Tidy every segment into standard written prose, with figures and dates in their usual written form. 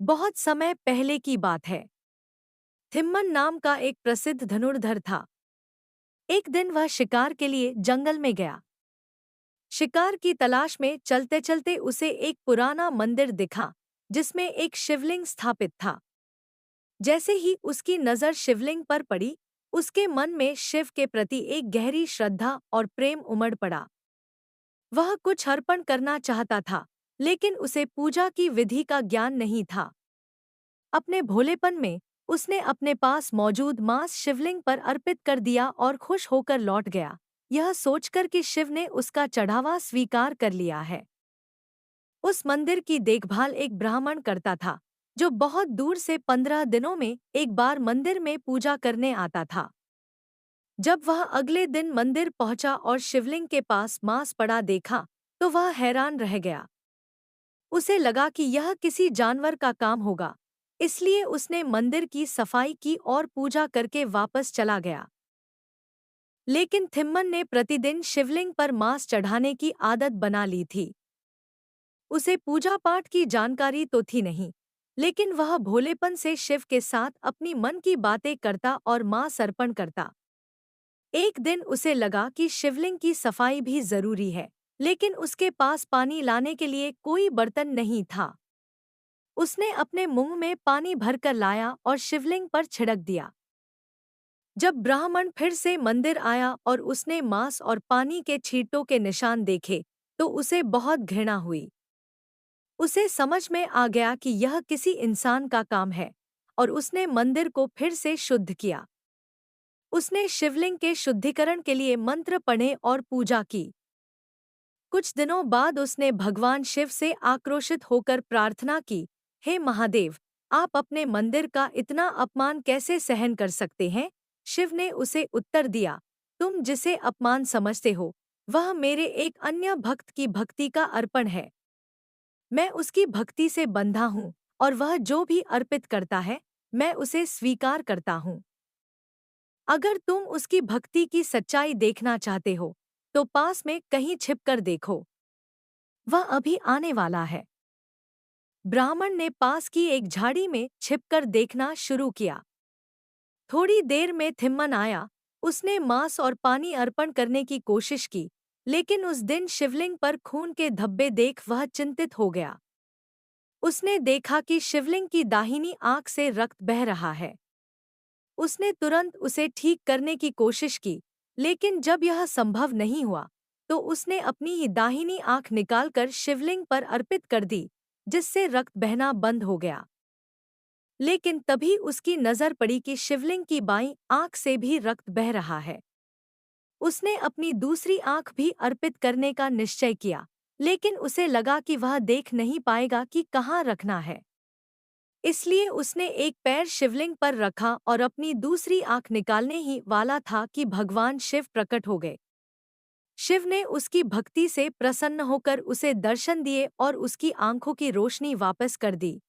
बहुत समय पहले की बात है। थिम्मन नाम का एक प्रसिद्ध धनुर्धर था। एक दिन वह शिकार के लिए जंगल में गया। शिकार की तलाश में चलते चलते उसे एक पुराना मंदिर दिखा, जिसमें एक शिवलिंग स्थापित था। जैसे ही उसकी नज़र शिवलिंग पर पड़ी, उसके मन में शिव के प्रति एक गहरी श्रद्धा और प्रेम उमड़ पड़ा। वह कुछ अर्पण करना चाहता था, लेकिन उसे पूजा की विधि का ज्ञान नहीं था। अपने भोलेपन में उसने अपने पास मौजूद मांस शिवलिंग पर अर्पित कर दिया और खुश होकर लौट गया, यह सोचकर कि शिव ने उसका चढ़ावा स्वीकार कर लिया है। उस मंदिर की देखभाल एक ब्राह्मण करता था, जो बहुत दूर से 15 दिनों में एक बार मंदिर में पूजा करने आता था। जब वह अगले दिन मंदिर पहुंचा और शिवलिंग के पास मांस पड़ा देखा, तो वह हैरान रह गया। उसे लगा कि यह किसी जानवर का काम होगा, इसलिए उसने मंदिर की सफाई की और पूजा करके वापस चला गया। लेकिन थिम्मन ने प्रतिदिन शिवलिंग पर मांस चढ़ाने की आदत बना ली थी। उसे पूजा पाठ की जानकारी तो थी नहीं, लेकिन वह भोलेपन से शिव के साथ अपनी मन की बातें करता और मांस अर्पण करता। एक दिन उसे लगा कि शिवलिंग की सफाई भी जरूरी है, लेकिन उसके पास पानी लाने के लिए कोई बर्तन नहीं था। उसने अपने मुंह में पानी भरकर लाया और शिवलिंग पर छिड़क दिया। जब ब्राह्मण फिर से मंदिर आया और उसने मांस और पानी के छींटों के निशान देखे, तो उसे बहुत घृणा हुई। उसे समझ में आ गया कि यह किसी इंसान का काम है, और उसने मंदिर को फिर से शुद्ध किया। उसने शिवलिंग के शुद्धिकरण के लिए मंत्र पढ़े और पूजा की। कुछ दिनों बाद उसने भगवान शिव से आक्रोशित होकर प्रार्थना की, हे महादेव, आप अपने मंदिर का इतना अपमान कैसे सहन कर सकते हैं? शिव ने उसे उत्तर दिया, तुम जिसे अपमान समझते हो, वह मेरे एक अन्य भक्त की भक्ति का अर्पण है। मैं उसकी भक्ति से बंधा हूँ, और वह जो भी अर्पित करता है, मैं उसे स्वीकार करता हूँ। अगर तुम उसकी भक्ति की सच्चाई देखना चाहते हो, तो पास में कहीं छिपकर देखो, वह अभी आने वाला है। ब्राह्मण ने पास की एक झाड़ी में छिपकर देखना शुरू किया। थोड़ी देर में थिम्मन आया। उसने मांस और पानी अर्पण करने की कोशिश की, लेकिन उस दिन शिवलिंग पर खून के धब्बे देख वह चिंतित हो गया। उसने देखा कि शिवलिंग की दाहिनी आंख से रक्त बह रहा है। उसने तुरंत उसे ठीक करने की कोशिश की, लेकिन जब यह संभव नहीं हुआ, तो उसने अपनी ही दाहिनी आंख निकालकर शिवलिंग पर अर्पित कर दी, जिससे रक्त बहना बंद हो गया। लेकिन तभी उसकी नज़र पड़ी कि शिवलिंग की बाईं आंख से भी रक्त बह रहा है। उसने अपनी दूसरी आंख भी अर्पित करने का निश्चय किया, लेकिन उसे लगा कि वह देख नहीं पाएगा कि कहाँ रखना है। इसलिए उसने एक पैर शिवलिंग पर रखा और अपनी दूसरी आंख निकालने ही वाला था कि भगवान शिव प्रकट हो गए। शिव ने उसकी भक्ति से प्रसन्न होकर उसे दर्शन दिए और उसकी आंखों की रोशनी वापस कर दी।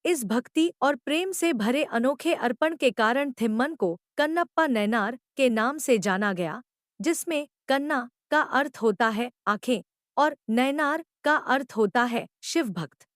इस भक्ति और प्रेम से भरे अनोखे अर्पण के कारण थिम्मन को कन्नप्पा नैनार के नाम से जाना गया, जिसमें कन्ना का अर्थ होता है आंखें और नैनार का अर्थ होता है शिव भक्त।